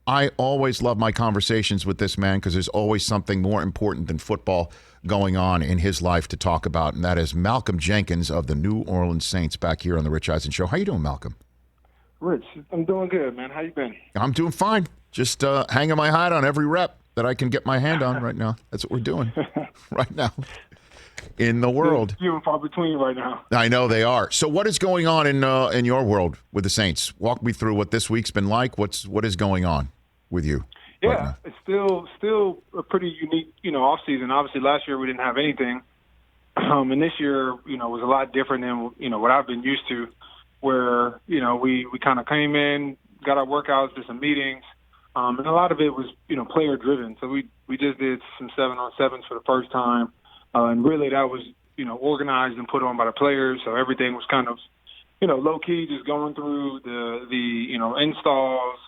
I always love my conversations with this man because there's always something more important than football going on in his life to talk about, and that is Malcolm Jenkins of the New Orleans Saints back here on the Rich Eisen Show. How you doing, Malcolm? Rich, I'm doing good, man. How you been? I'm doing fine. Just hanging my hat on every rep that I can get my hand on right now. That's what we're doing right now in the world. Few and far between right now. I know they are. So what is going on in your world with the Saints? Walk me through what this week's been like. What is going on with you? Yeah, right now? It's still a pretty unique, off season. Obviously, last year we didn't have anything, and this year, was a lot different than what I've been used to. Where we kind of came in, got our workouts, did some meetings, and a lot of it was player driven. So we just did some 7-on-7s for the first time, and really that was organized and put on by the players. So everything was kind of low key, just going through the installs,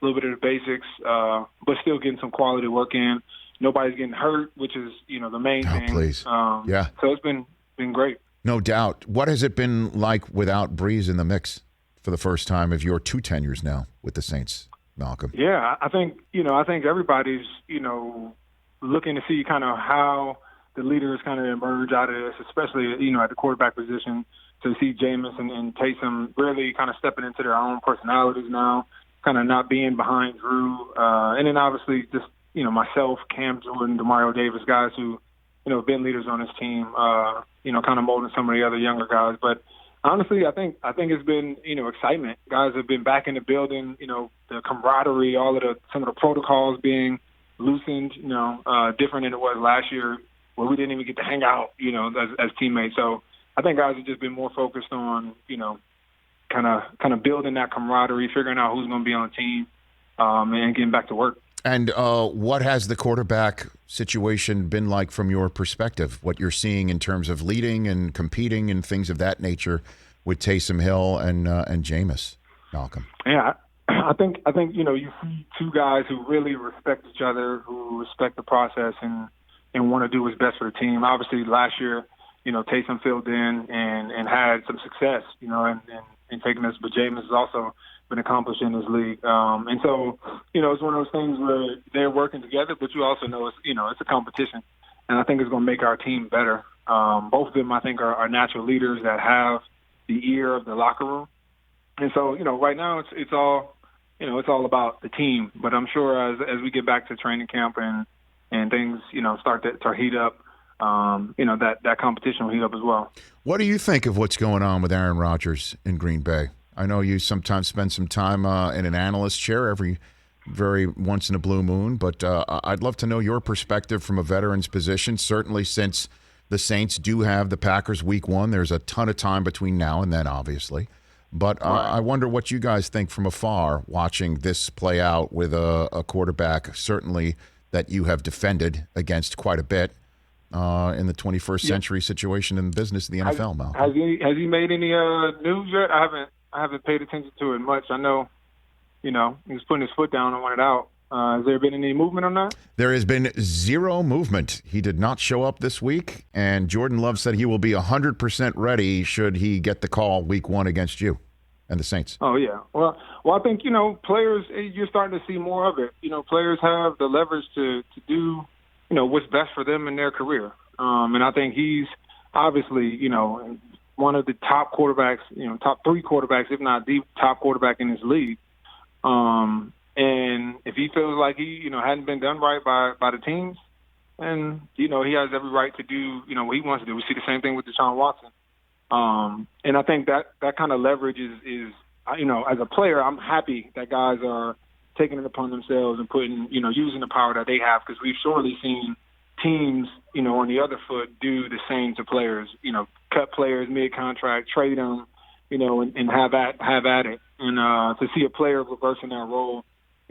a little bit of the basics, but still getting some quality work in. Nobody's getting hurt, which is the main thing. Please. Yeah. So it's been great. No doubt. What has it been like without Brees in the mix for the first time of your 2 tenures now with the Saints, Malcolm? Yeah, I think everybody's looking to see kind of how the leaders kind of emerge out of this, especially at the quarterback position. To see Jameis and Taysom really kind of stepping into their own personalities now, kind of not being behind Drew, and then obviously just myself, Cam Jordan, Demario Davis, guys who have been leaders on this team. Kind of molding some of the other younger guys. But honestly, I think it's been, excitement. Guys have been back in the building, the camaraderie, some of the protocols being loosened, different than it was last year where we didn't even get to hang out, as teammates. So I think guys have just been more focused on, kind of building that camaraderie, figuring out who's going to be on the team, and getting back to work. And what has the quarterback situation been like from your perspective? What you're seeing in terms of leading and competing and things of that nature with Taysom Hill and Jameis, Malcolm? Yeah, I think you see two guys who really respect each other, who respect the process and want to do what's best for the team. Obviously, last year, Taysom filled in and had some success, and taking us, but Jameis has also been accomplished in this league. And so, it's one of those things where they're working together, but you also know it's a competition. And I think it's going to make our team better. Both of them, I think, are natural leaders that have the ear of the locker room. And so, right now it's all about the team. But I'm sure as we get back to training camp and things, start to heat up, that competition will heat up as well. What do you think of what's going on with Aaron Rodgers in Green Bay? I know you sometimes spend some time in an analyst chair very once in a blue moon, but I'd love to know your perspective from a veteran's position. Certainly since the Saints do have the Packers week 1, there's a ton of time between now and then, obviously. But I wonder what you guys think from afar watching this play out with a quarterback, certainly that you have defended against quite a bit in the 21st century situation in the business of the NFL, Malcolm. Has he made any news yet? I haven't paid attention to it much. I know, he was putting his foot down and wanted out. Has there been any movement on that? There has been zero movement. He did not show up this week, and Jordan Love said he will be 100% ready should he get the call week 1 against you and the Saints. Oh, yeah. Well, I think, players, you're starting to see more of it. Players have the leverage to do, what's best for them in their career. And I think he's obviously, one of the top quarterbacks, top 3 quarterbacks, if not the top quarterback in this league. And if he feels like he, hadn't been done right by the teams, and, he has every right to do, what he wants to do. We see the same thing with Deshaun Watson. And I think that kind of leverage is, as a player, I'm happy that guys are taking it upon themselves and putting, using the power that they have, because we've surely seen teams, on the other foot do the same to players, cut players mid-contract, trade them, and have at it. And to see a player reversing that role,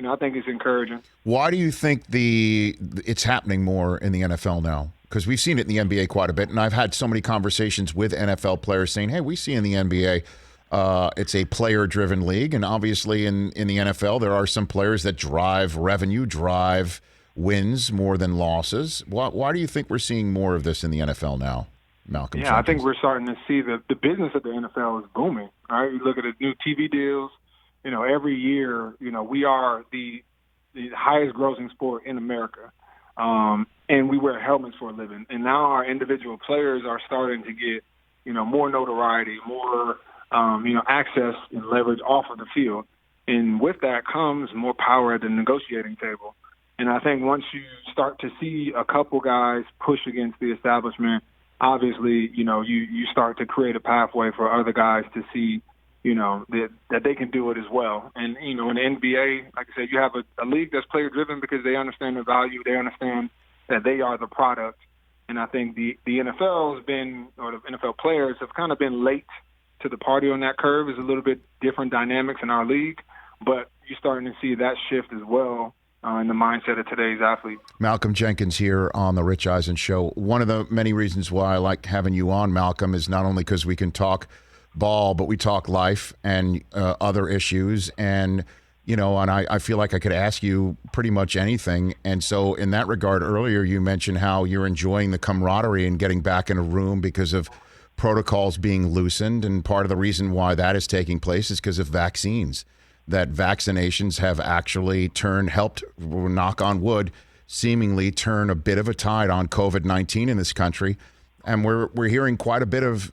I think it's encouraging. Why do you think it's happening more in the NFL now? Because we've seen it in the NBA quite a bit, and I've had so many conversations with NFL players saying, hey, we see in the NBA it's a player-driven league, and obviously in the NFL there are some players that drive revenue, drive wins more than losses. Why do you think we're seeing more of this in the NFL now, Malcolm? Yeah, Jenkins? I think we're starting to see the business of the NFL is booming. All right, you look at the new TV deals. Every year, we are the the highest grossing sport in America. And we wear helmets for a living. And now our individual players are starting to get, more notoriety, more, access and leverage off of the field. And with that comes more power at the negotiating table. And I think once you start to see a couple guys push against the establishment, obviously, you start to create a pathway for other guys to see, that they can do it as well. And, in the NBA, like I said, you have a league that's player-driven because they understand the value. They understand that they are the product. And I think the NFL has been, or the NFL players have kind of been late to the party on that curve. It's a little bit different dynamics in our league, but you're starting to see that shift as well in the mindset of today's athlete. Malcolm Jenkins here on the Rich Eisen Show. One of the many reasons why I like having you on, Malcolm, is not only because we can talk ball, but we talk life and other issues. And, and I feel like I could ask you pretty much anything. And so in that regard, earlier you mentioned how you're enjoying the camaraderie and getting back in a room because of protocols being loosened. And part of the reason why that is taking place is because of vaccines. That vaccinations have actually helped, knock on wood, seemingly turn a bit of a tide on COVID-19 in this country. And we're hearing quite a bit of,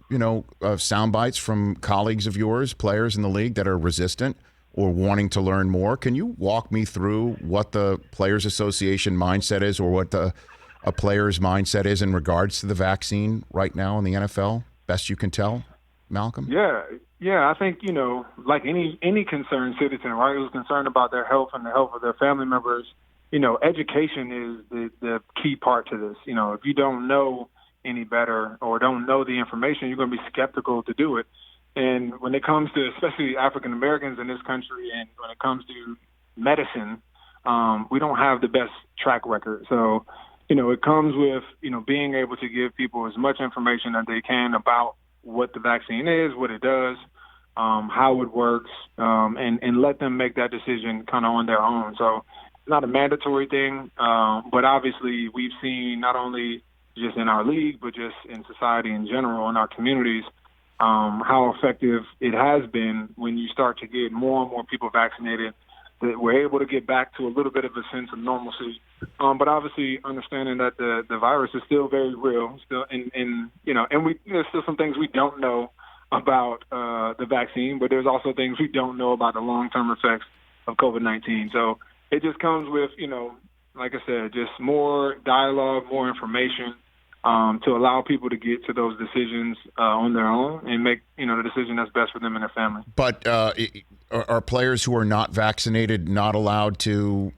sound bites from colleagues of yours, players in the league that are resistant or wanting to learn more. Can you walk me through what the Players Association mindset is, or what a player's mindset is in regards to the vaccine right now in the NFL? Best you can tell, Malcolm? Yeah, I think, like any concerned citizen, right, who's concerned about their health and the health of their family members, education is the key part to this. If you don't know any better or don't know the information, you're going to be skeptical to do it. And when it comes to especially African Americans in this country, and when it comes to medicine, we don't have the best track record. So, it comes with, being able to give people as much information as they can about what the vaccine is, what it does, how it works, and let them make that decision kind of on their own. So it's not a mandatory thing, but obviously we've seen not only just in our league, but just in society in general, in our communities, how effective it has been when you start to get more and more people vaccinated, that we're able to get back to a little bit of a sense of normalcy. But obviously understanding that the virus is still very real, still, and there's still some things we don't know about the vaccine, but there's also things we don't know about the long-term effects of COVID-19. So it just comes with, like I said, just more dialogue, more information, to allow people to get to those decisions on their own and make, the decision that's best for them and their family. But are players who are not vaccinated not allowed to,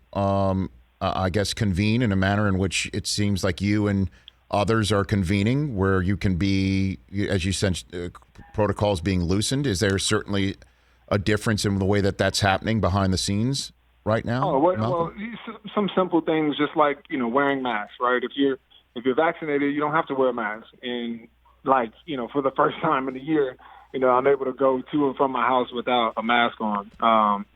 convene in a manner in which it seems like you and others are convening, where you can be, as you said, protocols being loosened? Is there certainly a difference in the way that that's happening behind the scenes right now? Well, some simple things, just like, wearing masks, right? If you're vaccinated, you don't have to wear a mask. And for the first time in a year, I'm able to go to and from my house without a mask on.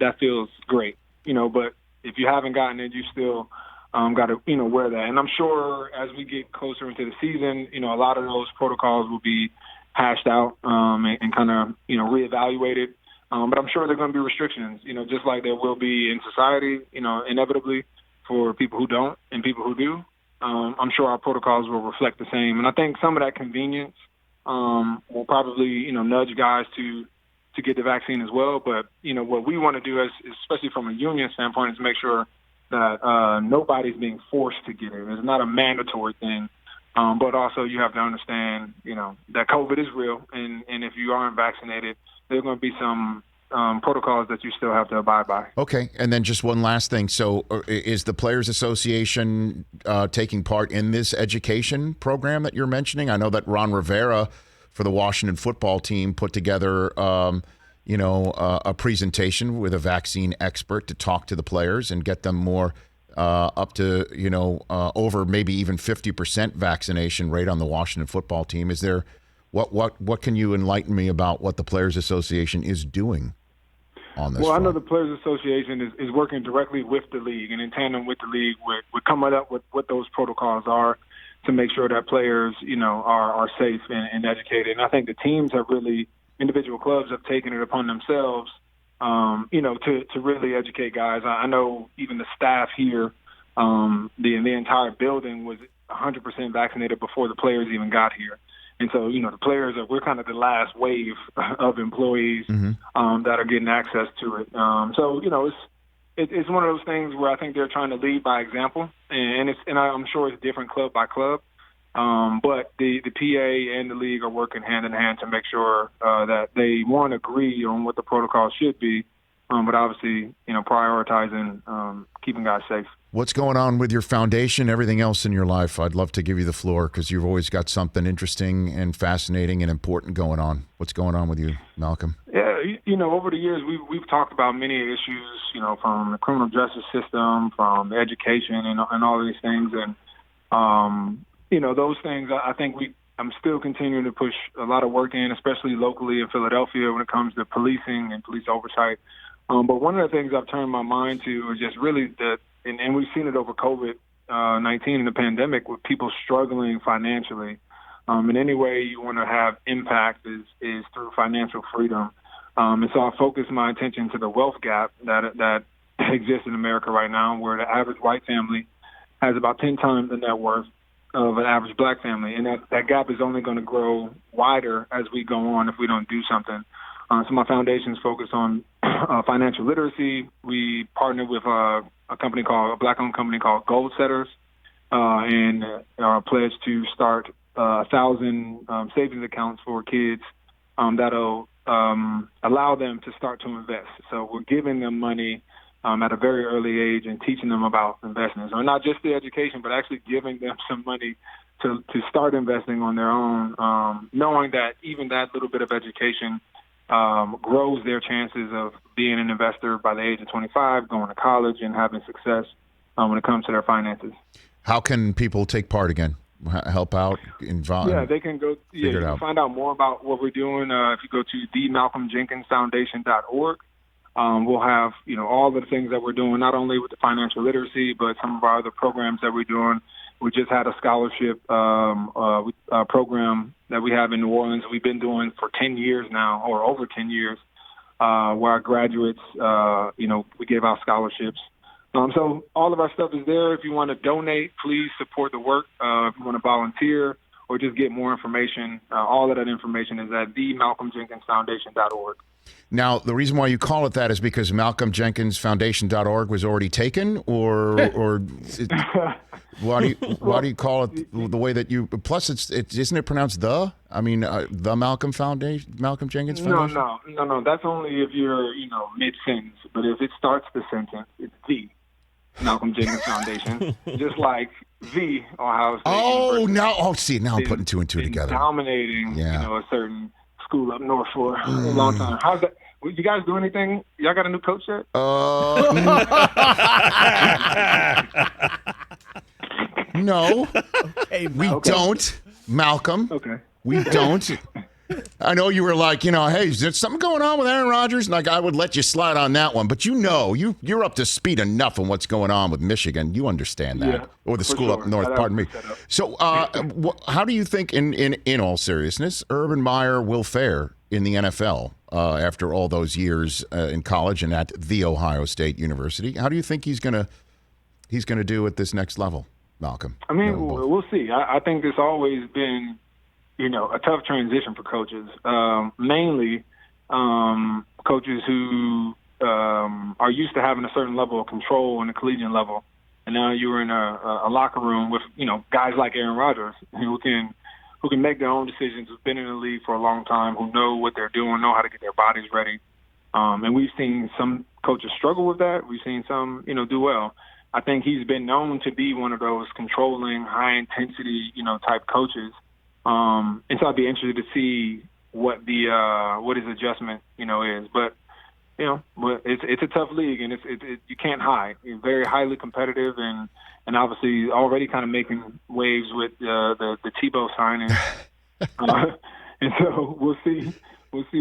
That feels great, but if you haven't gotten it, you still got to, wear that. And I'm sure as we get closer into the season, a lot of those protocols will be hashed out and kind of, reevaluated. But I'm sure there are going to be restrictions, just like there will be in society, inevitably for people who don't and people who do. I'm sure our protocols will reflect the same. And I think some of that convenience will probably, nudge guys to get the vaccine as well. But, what we want to do, especially from a union standpoint, is make sure that nobody's being forced to get it. It's not a mandatory thing. But also you have to understand, that COVID is real. And if you aren't vaccinated, there's going to be some protocols that you still have to abide by. Okay. And then just one last thing. So is the Players Association taking part in this education program that you're mentioning? I know that Ron Rivera for the Washington football team put together, a presentation with a vaccine expert to talk to the players and get them more up to, over maybe even 50% vaccination rate on the Washington football team. Is there what can you enlighten me about what the Players Association is doing on this? Well, front? I know the Players Association is working directly with the league and in tandem with the league. We're coming up with what those protocols are to make sure that players, are safe and educated. And I think the teams have really, individual clubs have taken it upon themselves to really educate guys. I know even the staff here, the entire building was 100% vaccinated before the players even got here. And so, the players we're kind of the last wave of employees that are getting access to it. It's one of those things where I think they're trying to lead by example, and I'm sure it's different club by club. But the PA and the league are working hand in hand to make sure that they, one, agree on what the protocol should be, but obviously, prioritizing keeping guys safe. What's going on with your foundation, everything else in your life? I'd love to give you the floor because you've always got something interesting and fascinating and important going on. What's going on with you, Malcolm? Yeah, over the years, we've talked about many issues, from the criminal justice system, from education and all of these things. And, those things, I think I'm still continuing to push a lot of work in, especially locally in Philadelphia when it comes to policing and police oversight. But one of the things I've turned my mind to is just really and we've seen it over COVID-19 and the pandemic with people struggling financially. And any way you want to have impact is through financial freedom. And so I focus my attention to the wealth gap that exists in America right now, where the average white family has about 10 times the net worth of an average black family. And that gap is only going to grow wider as we go on if we don't do something. So my foundation is focused on financial literacy. We partnered with a black-owned company called Goal Setters, and are pledged to start 1,000 savings accounts for kids that'll allow them to start to invest. So we're giving them money at a very early age and teaching them about investments, or not just the education, but actually giving them some money to start investing on their own, knowing that even that little bit of education grows their chances of being an investor by the age of 25, going to college, and having success when it comes to their finances. How can people take part again? Help out, involve? Yeah, they can go. Yeah, you can find out more about what we're doing if you go to themalcolmjenkinsfoundation.org. We'll have all the things that we're doing, not only with the financial literacy, but some of our other programs that we're doing. We just had a scholarship program that we have in New Orleans. We've been doing for 10 years now, or over 10 years, where our graduates, we give out scholarships. So all of our stuff is there. If you want to donate, please support the work. If you want to volunteer or just get more information, all of that information is at themalcolmjenkinsfoundation.org. Now, the reason why you call it that is because malcolmjenkinsfoundation.org was already taken, or why do you call it the way that you? Plus, isn't it pronounced the? I mean, the Malcolm Jenkins Foundation. No. That's only if you're mid sentence. But if it starts the sentence, it's the Malcolm Jenkins Foundation, just like the Ohio State. University. Now I'm putting two and two together. Dominating, a certain school up north for a long time. How's that? You guys do anything? Y'all got a new coach yet? No. Okay, we don't, Malcolm. Okay. We don't. I know you were like, hey, is there something going on with Aaron Rodgers? Like, I would let you slide on that one. But you're up to speed enough on what's going on with Michigan. You understand that. Yeah, or the school up north, pardon me. So how do you think, in all seriousness, Urban Meyer will fare in the NFL after all those years in college and at The Ohio State University? How do you think he's gonna do at this next level, Malcolm? I mean, we'll see. I think it's always been a tough transition for coaches, mainly coaches who are used to having a certain level of control on the collegiate level. And now you're in a locker room with, guys like Aaron Rodgers who can make their own decisions, who've been in the league for a long time, who know what they're doing, know how to get their bodies ready. And we've seen some coaches struggle with that. We've seen some, do well. I think he's been known to be one of those controlling, high-intensity, type coaches. And so I'd be interested to see what his adjustment, is. But it's a tough league, and you can't hide. It's very highly competitive, and obviously already kind of making waves with the Tebow signing. And so we'll see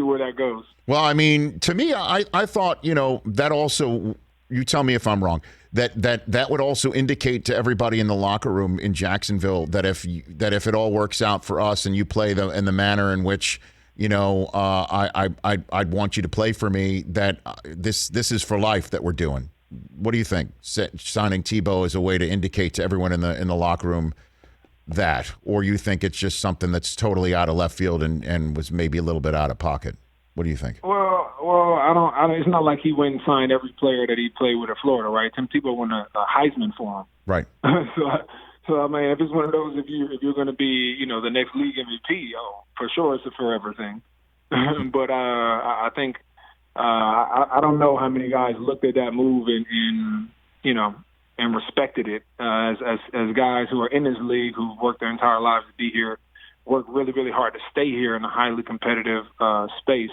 where that goes. Well, I mean, to me, I thought that also. You tell me if I'm wrong. That would also indicate to everybody in the locker room in Jacksonville that if it all works out for us and you play in the manner in which I'd want you to play for me, that this is for life that we're doing. What do you think? Signing Tebow is a way to indicate to everyone in the locker room that, or you think it's just something that's totally out of left field and was maybe a little bit out of pocket? What do you think? Well, I don't. It's not like he went and signed every player that he played with at Florida, right? Tim Tebow won a Heisman for him, right? So I mean, if it's one of those, if you're going to be, the next league MVP, for sure it's a forever thing. But I think I don't know how many guys looked at that move and respected it as guys who are in this league, who've worked their entire lives to be here, worked really, really hard to stay here in a highly competitive space.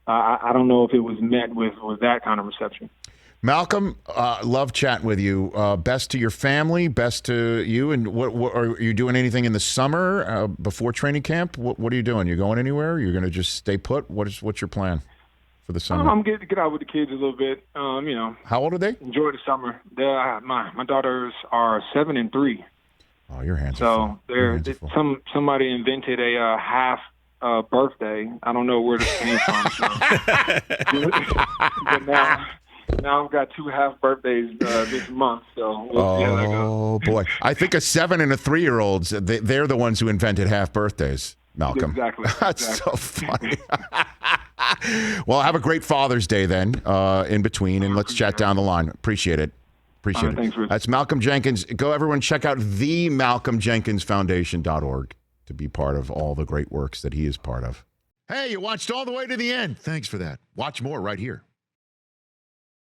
I don't know if it was met with that kind of reception. Malcolm, love chatting with you. Best to your family, best to you. And what are you doing? Anything in the summer before training camp? What are you doing? You going anywhere? You're going to just stay put? What's your plan for the summer? I'm getting to get out with the kids a little bit. How old are they? Enjoy the summer. My daughters are 7 and 3. Oh, your hands are full. Somebody invented a half birthday. I don't know where this came from. But now I've got 2 half birthdays this month. So we'll see how that goes. Oh boy, I think a 7 and a 3-year-olds. They're the ones who invented half birthdays. Malcolm, exactly. That's so funny. Well, have a great Father's Day then. In between, and let's chat down the line. Appreciate it. Thanks, Rich. That's Malcolm Jenkins. Go, everyone, check out themalcolmjenkinsfoundation.org to be part of all the great works that he is part of. Hey, you watched all the way to the end. Thanks for that. Watch more right here.